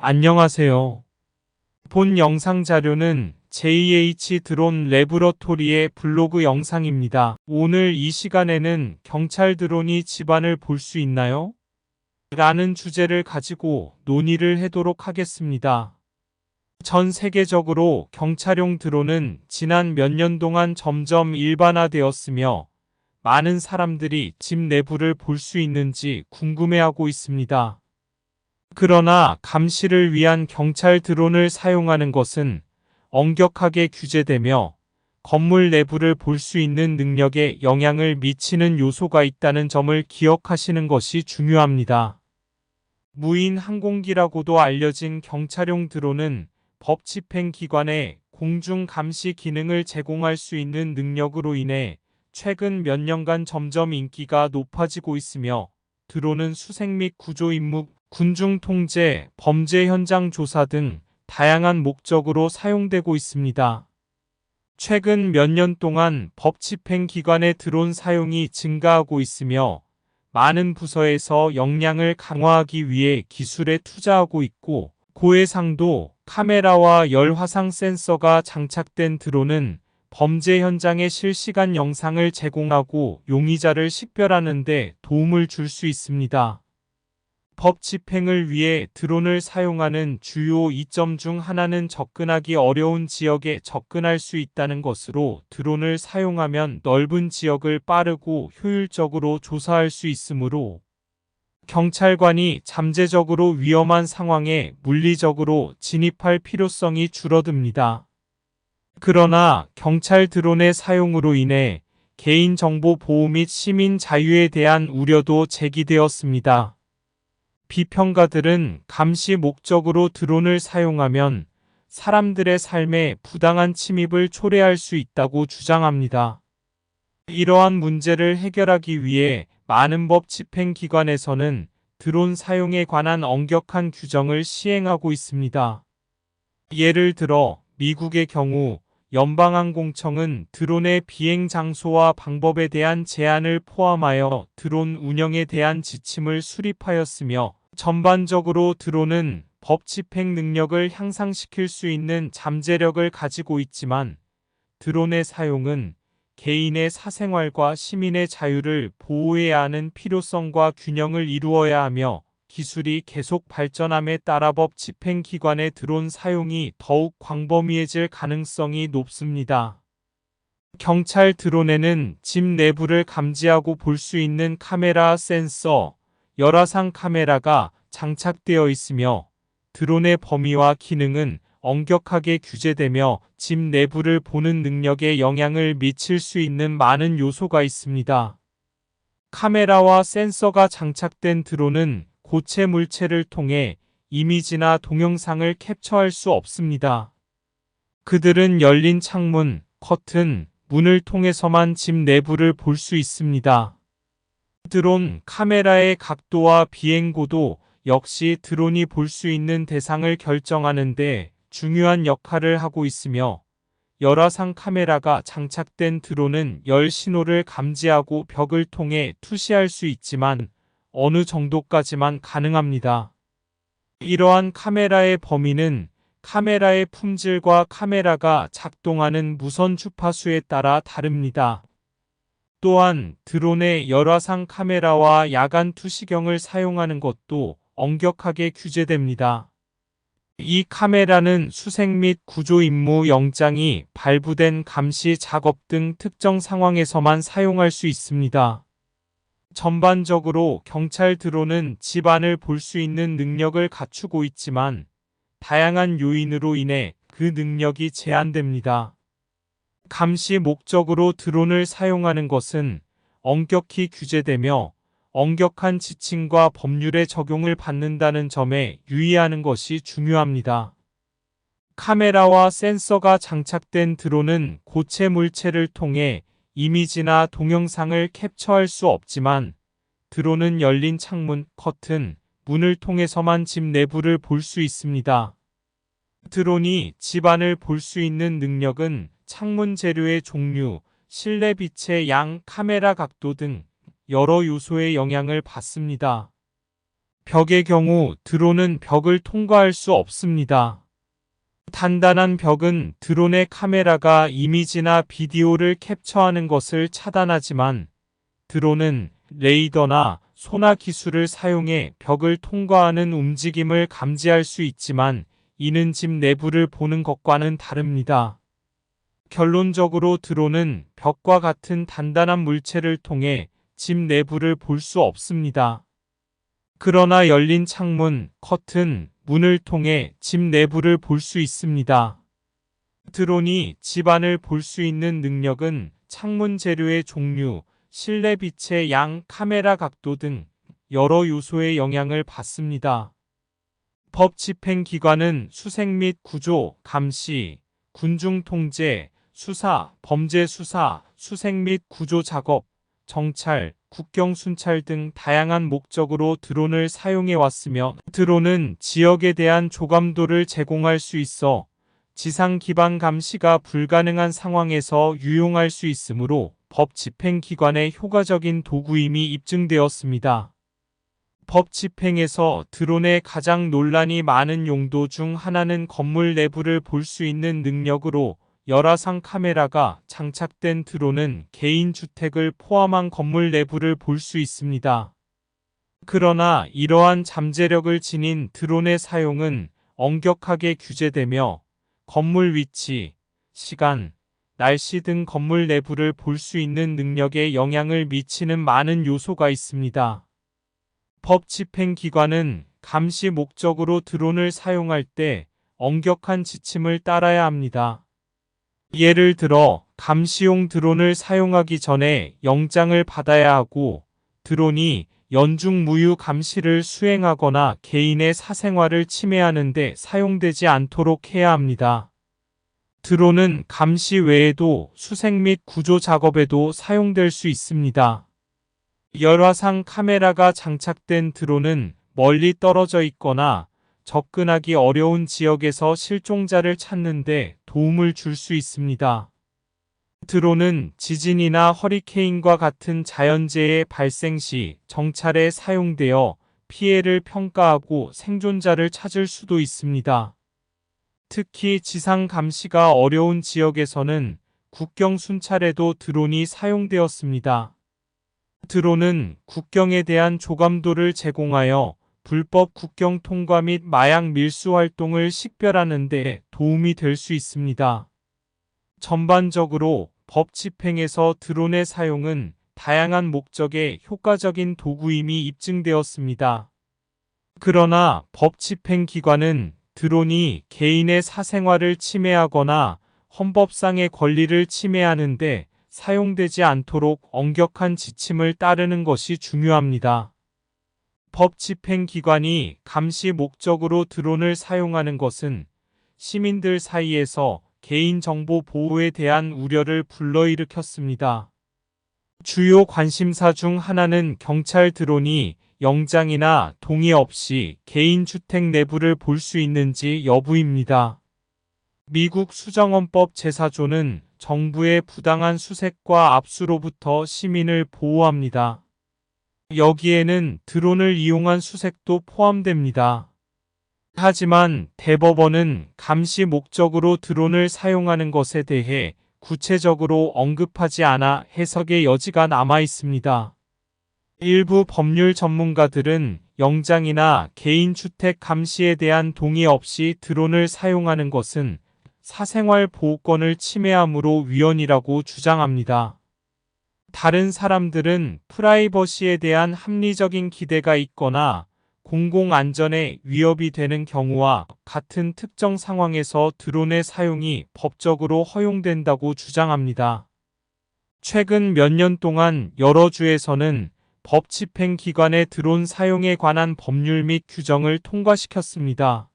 안녕하세요. 본 영상 자료는 JH 드론 레브러토리의 블로그 영상입니다. 오늘 이 시간에는 경찰 드론이 집안을 볼 수 있나요? 라는 주제를 가지고 논의를 해도록 하겠습니다. 전 세계적으로 경찰용 드론은 지난 몇 년 동안 점점 일반화되었으며 많은 사람들이 집 내부를 볼 수 있는지 궁금해하고 있습니다. 그러나 감시를 위한 경찰 드론을 사용하는 것은 엄격하게 규제되며 건물 내부를 볼 수 있는 능력에 영향을 미치는 요소가 있다는 점을 기억하시는 것이 중요합니다. 무인 항공기라고도 알려진 경찰용 드론은 법 집행 기관에 공중 감시 기능을 제공할 수 있는 능력으로 인해 최근 몇 년간 점점 인기가 높아지고 있으며 드론은 수색 및 구조 임무, 군중 통제, 범죄 현장 조사 등 다양한 목적으로 사용되고 있습니다. 최근 몇 년 동안 법 집행 기관의 드론 사용이 증가하고 있으며 많은 부서에서 역량을 강화하기 위해 기술에 투자하고 있고 고해상도 카메라와 열화상 센서가 장착된 드론은 범죄 현장의 실시간 영상을 제공하고 용의자를 식별하는 데 도움을 줄 수 있습니다. 법 집행을 위해 드론을 사용하는 주요 이점 중 하나는 접근하기 어려운 지역에 접근할 수 있다는 것으로 드론을 사용하면 넓은 지역을 빠르고 효율적으로 조사할 수 있으므로 경찰관이 잠재적으로 위험한 상황에 물리적으로 진입할 필요성이 줄어듭니다. 그러나 경찰 드론의 사용으로 인해 개인정보 보호 및 시민 자유에 대한 우려도 제기되었습니다. 비평가들은 감시 목적으로 드론을 사용하면 사람들의 삶에 부당한 침입을 초래할 수 있다고 주장합니다. 이러한 문제를 해결하기 위해 많은 법 집행 기관에서는 드론 사용에 관한 엄격한 규정을 시행하고 있습니다. 예를 들어 미국의 경우 연방항공청은 드론의 비행 장소와 방법에 대한 제한을 포함하여 드론 운영에 대한 지침을 수립하였으며 전반적으로 드론은 법 집행 능력을 향상시킬 수 있는 잠재력을 가지고 있지만 드론의 사용은 개인의 사생활과 시민의 자유를 보호해야 하는 필요성과 균형을 이루어야 하며 기술이 계속 발전함에 따라 법 집행 기관의 드론 사용이 더욱 광범위해질 가능성이 높습니다. 경찰 드론에는 집 내부를 감지하고 볼 수 있는 카메라, 센서, 열화상 카메라가 장착되어 있으며 드론의 범위와 기능은 엄격하게 규제되며 집 내부를 보는 능력에 영향을 미칠 수 있는 많은 요소가 있습니다. 카메라와 센서가 장착된 드론은 고체 물체를 통해 이미지나 동영상을 캡처할 수 없습니다. 그들은 열린 창문, 커튼, 문을 통해서만 집 내부를 볼 수 있습니다. 드론 카메라의 각도와 비행고도 역시 드론이 볼 수 있는 대상을 결정하는 데 중요한 역할을 하고 있으며 열화상 카메라가 장착된 드론은 열 신호를 감지하고 벽을 통해 투시할 수 있지만 어느 정도까지만 가능합니다. 이러한 카메라의 범위는 카메라의 품질과 카메라가 작동하는 무선 주파수에 따라 다릅니다. 또한 드론의 열화상 카메라와 야간 투시경을 사용하는 것도 엄격하게 규제됩니다. 이 카메라는 수색 및 구조 임무 영장이 발부된 감시 작업 등 특정 상황에서만 사용할 수 있습니다. 전반적으로 경찰 드론은 집안을 볼 수 있는 능력을 갖추고 있지만 다양한 요인으로 인해 그 능력이 제한됩니다. 감시 목적으로 드론을 사용하는 것은 엄격히 규제되며 엄격한 지침과 법률의 적용을 받는다는 점에 유의하는 것이 중요합니다. 카메라와 센서가 장착된 드론은 고체 물체를 통해 이미지나 동영상을 캡처할 수 없지만 드론은 열린 창문, 커튼, 문을 통해서만 집 내부를 볼 수 있습니다. 드론이 집안을 볼 수 있는 능력은 창문 재료의 종류, 실내 빛의 양, 카메라 각도 등 여러 요소의 영향을 받습니다. 벽의 경우 드론은 벽을 통과할 수 없습니다. 단단한 벽은 드론의 카메라가 이미지나 비디오를 캡처하는 것을 차단하지만 드론은 레이더나 소나 기술을 사용해 벽을 통과하는 움직임을 감지할 수 있지만 이는 집 내부를 보는 것과는 다릅니다. 결론적으로 드론은 벽과 같은 단단한 물체를 통해 집 내부를 볼 수 없습니다. 그러나 열린 창문, 커튼, 문을 통해 집 내부를 볼 수 있습니다. 드론이 집 안을 볼 수 있는 능력은 창문 재료의 종류, 실내 빛의 양, 카메라 각도 등 여러 요소의 영향을 받습니다. 법 집행 기관은 수색 및 구조, 감시, 군중 통제, 수사, 범죄 수사, 수색 및 구조 작업, 정찰, 국경 순찰 등 다양한 목적으로 드론을 사용해 왔으며 드론은 지역에 대한 조감도를 제공할 수 있어 지상 기반 감시가 불가능한 상황에서 유용할 수 있으므로 법 집행 기관의 효과적인 도구임이 입증되었습니다. 법 집행에서 드론의 가장 논란이 많은 용도 중 하나는 건물 내부를 볼 수 있는 능력으로 열화상 카메라가 장착된 드론은 개인 주택을 포함한 건물 내부를 볼 수 있습니다. 그러나 이러한 잠재력을 지닌 드론의 사용은 엄격하게 규제되며 건물 위치, 시간, 날씨 등 건물 내부를 볼 수 있는 능력에 영향을 미치는 많은 요소가 있습니다. 법 집행 기관은 감시 목적으로 드론을 사용할 때 엄격한 지침을 따라야 합니다. 예를 들어 감시용 드론을 사용하기 전에 영장을 받아야 하고 드론이 연중 무휴 감시를 수행하거나 개인의 사생활을 침해하는 데 사용되지 않도록 해야 합니다. 드론은 감시 외에도 수색 및 구조 작업에도 사용될 수 있습니다. 열화상 카메라가 장착된 드론은 멀리 떨어져 있거나 접근하기 어려운 지역에서 실종자를 찾는 데 도움을 줄 수 있습니다. 드론은 지진이나 허리케인과 같은 자연재해 발생 시 정찰에 사용되어 피해를 평가하고 생존자를 찾을 수도 있습니다. 특히 지상 감시가 어려운 지역에서는 국경 순찰에도 드론이 사용되었습니다. 드론은 국경에 대한 조감도를 제공하여 불법 국경 통과 및 마약 밀수 활동을 식별하는 데 도움이 될 수 있습니다. 전반적으로 법 집행에서 드론의 사용은 다양한 목적에 효과적인 도구임이 입증되었습니다. 그러나 법 집행 기관은 드론이 개인의 사생활을 침해하거나 헌법상의 권리를 침해하는 데 사용되지 않도록 엄격한 지침을 따르는 것이 중요합니다. 법 집행 기관이 감시 목적으로 드론을 사용하는 것은 시민들 사이에서 개인정보 보호에 대한 우려를 불러일으켰습니다. 주요 관심사 중 하나는 경찰 드론이 영장이나 동의 없이 개인 주택 내부를 볼 수 있는지 여부입니다. 미국 수정헌법 제4조는 정부의 부당한 수색과 압수로부터 시민을 보호합니다. 여기에는 드론을 이용한 수색도 포함됩니다. 하지만 대법원은 감시 목적으로 드론을 사용하는 것에 대해 구체적으로 언급하지 않아 해석의 여지가 남아 있습니다. 일부 법률 전문가들은 영장이나 개인 주택 감시에 대한 동의 없이 드론을 사용하는 것은 사생활 보호권을 침해함으로 위헌이라고 주장합니다. 다른 사람들은 프라이버시에 대한 합리적인 기대가 있거나 공공안전에 위협이 되는 경우와 같은 특정 상황에서 드론의 사용이 법적으로 허용된다고 주장합니다. 최근 몇 년 동안 여러 주에서는 법 집행 기관의 드론 사용에 관한 법률 및 규정을 통과시켰습니다.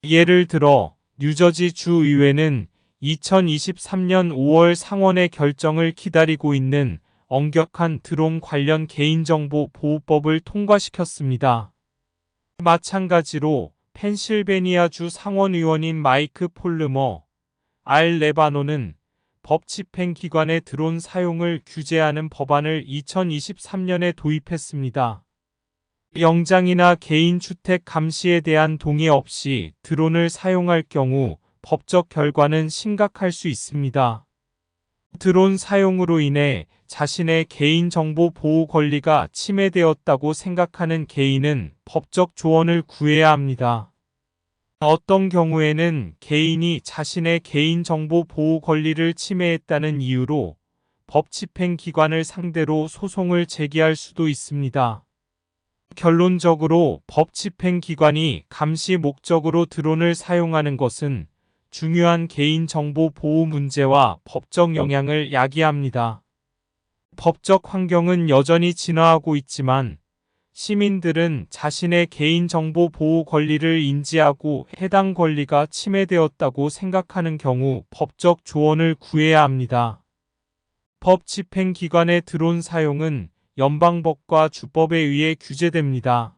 예를 들어 뉴저지 주의회는 2023년 5월 상원의 결정을 기다리고 있는 엄격한 드론 관련 개인정보 보호법을 통과시켰습니다. 마찬가지로 펜실베니아주 상원의원인 마이크 폴르머, 레바논은 법 집행 기관의 드론 사용을 규제하는 법안을 2023년에 도입했습니다. 영장이나 개인 주택 감시에 대한 동의 없이 드론을 사용할 경우 법적 결과는 심각할 수 있습니다. 드론 사용으로 인해 자신의 개인정보 보호 권리가 침해되었다고 생각하는 개인은 법적 조언을 구해야 합니다. 어떤 경우에는 개인이 자신의 개인정보 보호 권리를 침해했다는 이유로 법집행기관을 상대로 소송을 제기할 수도 있습니다. 결론적으로 법집행기관이 감시 목적으로 드론을 사용하는 것은 중요한 개인정보 보호 문제와 법적 영향을 야기합니다. 법적 환경은 여전히 진화하고 있지만 시민들은 자신의 개인정보 보호 권리를 인지하고 해당 권리가 침해되었다고 생각하는 경우 법적 조언을 구해야 합니다. 법 집행기관의 드론 사용은 연방법과 주법에 의해 규제됩니다.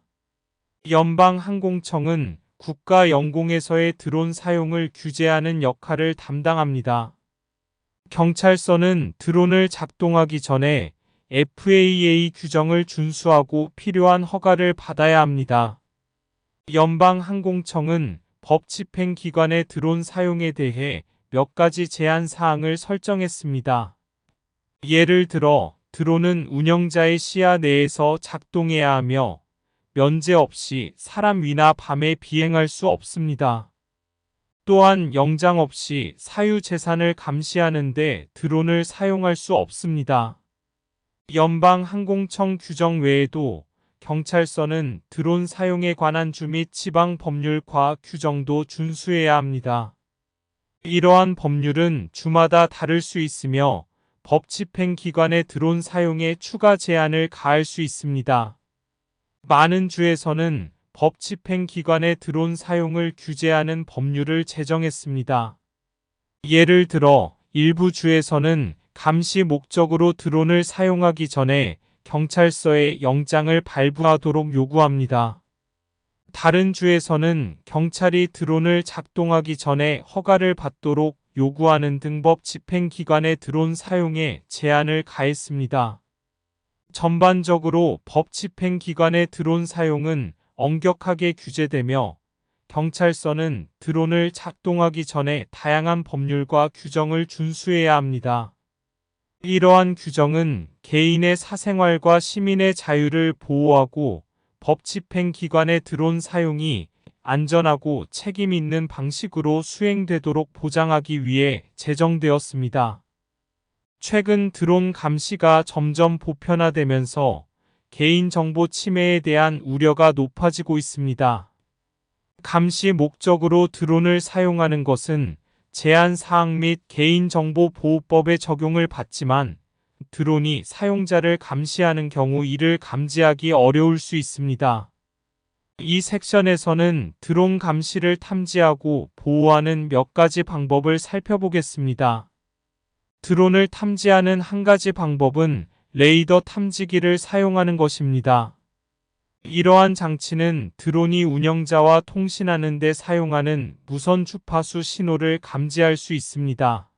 연방항공청은 국가영공에서의 드론 사용을 규제하는 역할을 담당합니다. 경찰서는 드론을 작동하기 전에 FAA 규정을 준수하고 필요한 허가를 받아야 합니다. 연방항공청은 법 집행기관의 드론 사용에 대해 몇 가지 제한 사항을 설정했습니다. 예를 들어 드론은 운영자의 시야 내에서 작동해야 하며 면제 없이 사람 위나 밤에 비행할 수 없습니다. 또한 영장 없이 사유재산을 감시하는 데 드론을 사용할 수 없습니다. 연방항공청 규정 외에도 경찰서는 드론 사용에 관한 주 및 지방 법률과 규정도 준수해야 합니다. 이러한 법률은 주마다 다를 수 있으며 법 집행기관의 드론 사용에 추가 제한을 가할 수 있습니다. 많은 주에서는 법 집행기관의 드론 사용을 규제하는 법률을 제정했습니다. 예를 들어 일부 주에서는 감시 목적으로 드론을 사용하기 전에 경찰서에 영장을 발부하도록 요구합니다. 다른 주에서는 경찰이 드론을 작동하기 전에 허가를 받도록 요구하는 등 법 집행기관의 드론 사용에 제한을 가했습니다. 전반적으로 법 집행기관의 드론 사용은 엄격하게 규제되며 경찰서는 드론을 작동하기 전에 다양한 법률과 규정을 준수해야 합니다. 이러한 규정은 개인의 사생활과 시민의 자유를 보호하고 법 집행기관의 드론 사용이 안전하고 책임 있는 방식으로 수행되도록 보장하기 위해 제정되었습니다. 최근 드론 감시가 점점 보편화되면서 개인정보 침해에 대한 우려가 높아지고 있습니다. 감시 목적으로 드론을 사용하는 것은 제한사항 및 개인정보보호법의 적용을 받지만 드론이 사용자를 감시하는 경우 이를 감지하기 어려울 수 있습니다. 이 섹션에서는 드론 감시를 탐지하고 보호하는 몇 가지 방법을 살펴보겠습니다. 드론을 탐지하는 한 가지 방법은 레이더 탐지기를 사용하는 것입니다. 이러한 장치는 드론이 운영자와 통신하는 데 사용하는 무선 주파수 신호를 감지할 수 있습니다.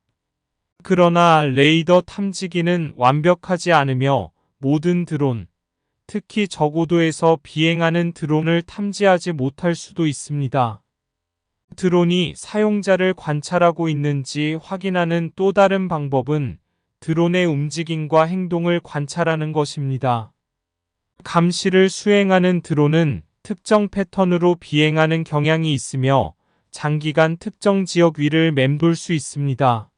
그러나 레이더 탐지기는 완벽하지 않으며 모든 드론, 특히 저고도에서 비행하는 드론을 탐지하지 못할 수도 있습니다. 드론이 사용자를 관찰하고 있는지 확인하는 또 다른 방법은 드론의 움직임과 행동을 관찰하는 것입니다. 감시를 수행하는 드론은 특정 패턴으로 비행하는 경향이 있으며 장기간 특정 지역 위를 맴돌 수 있습니다.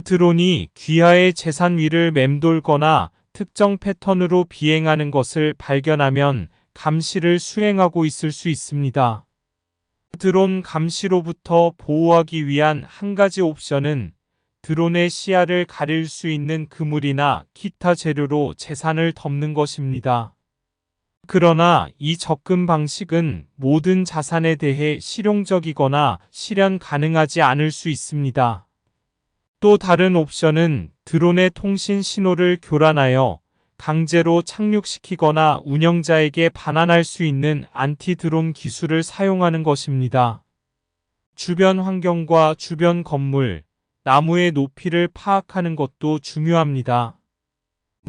드론이 귀하의 재산 위를 맴돌거나 특정 패턴으로 비행하는 것을 발견하면 감시를 수행하고 있을 수 있습니다. 드론 감시로부터 보호하기 위한 한 가지 옵션은 드론의 시야를 가릴 수 있는 그물이나 기타 재료로 재산을 덮는 것입니다. 그러나 이 접근 방식은 모든 자산에 대해 실용적이거나 실현 가능하지 않을 수 있습니다. 또 다른 옵션은 드론의 통신 신호를 교란하여 강제로 착륙시키거나 운영자에게 반환할 수 있는 안티 드론 기술을 사용하는 것입니다. 주변 환경과 주변 건물, 나무의 높이를 파악하는 것도 중요합니다.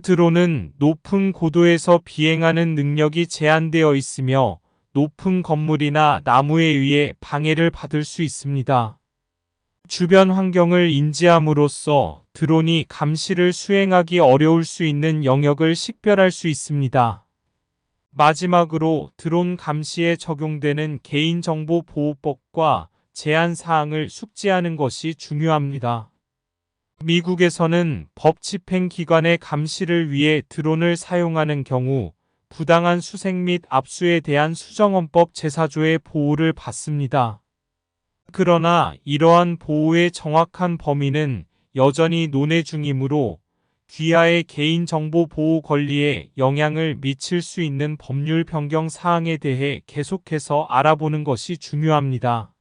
드론은 높은 고도에서 비행하는 능력이 제한되어 있으며 높은 건물이나 나무에 의해 방해를 받을 수 있습니다. 주변 환경을 인지함으로써 드론이 감시를 수행하기 어려울 수 있는 영역을 식별할 수 있습니다. 마지막으로 드론 감시에 적용되는 개인정보보호법과 제한 사항을 숙지하는 것이 중요합니다. 미국에서는 법 집행 기관의 감시를 위해 드론을 사용하는 경우 부당한 수색 및 압수에 대한 수정헌법 제4조의 보호를 받습니다. 그러나 이러한 보호의 정확한 범위는 여전히 논의 중이므로 귀하의 개인정보 보호 권리에 영향을 미칠 수 있는 법률 변경 사항에 대해 계속해서 알아보는 것이 중요합니다.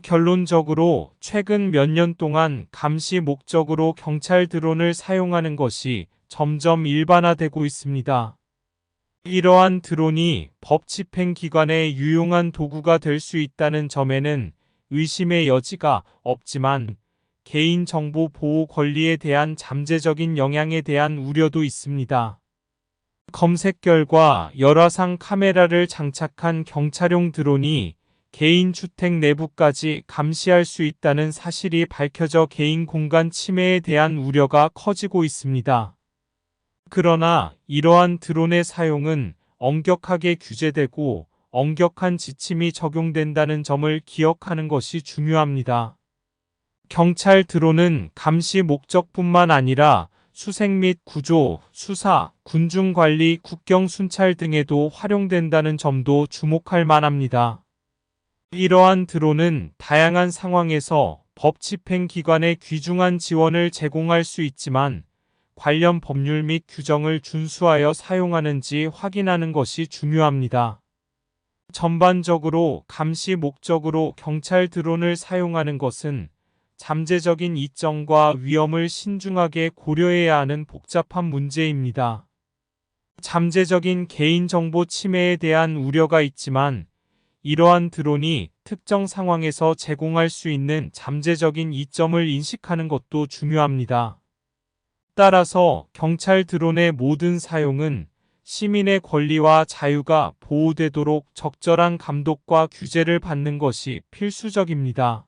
결론적으로 최근 몇 년 동안 감시 목적으로 경찰 드론을 사용하는 것이 점점 일반화되고 있습니다. 이러한 드론이 법 집행 기관의 유용한 도구가 될 수 있다는 점에는 의심의 여지가 없지만 개인정보 보호 권리에 대한 잠재적인 영향에 대한 우려도 있습니다. 검색 결과 열화상 카메라를 장착한 경찰용 드론이 개인 주택 내부까지 감시할 수 있다는 사실이 밝혀져 개인 공간 침해에 대한 우려가 커지고 있습니다. 그러나 이러한 드론의 사용은 엄격하게 규제되고 엄격한 지침이 적용된다는 점을 기억하는 것이 중요합니다. 경찰 드론은 감시 목적뿐만 아니라 수색 및 구조, 수사, 군중 관리, 국경 순찰 등에도 활용된다는 점도 주목할 만합니다. 이러한 드론은 다양한 상황에서 법 집행 기관에 귀중한 지원을 제공할 수 있지만 관련 법률 및 규정을 준수하여 사용하는지 확인하는 것이 중요합니다. 전반적으로 감시 목적으로 경찰 드론을 사용하는 것은 잠재적인 이점과 위험을 신중하게 고려해야 하는 복잡한 문제입니다. 잠재적인 개인정보 침해에 대한 우려가 있지만 이러한 드론이 특정 상황에서 제공할 수 있는 잠재적인 이점을 인식하는 것도 중요합니다. 따라서 경찰 드론의 모든 사용은 시민의 권리와 자유가 보호되도록 적절한 감독과 규제를 받는 것이 필수적입니다.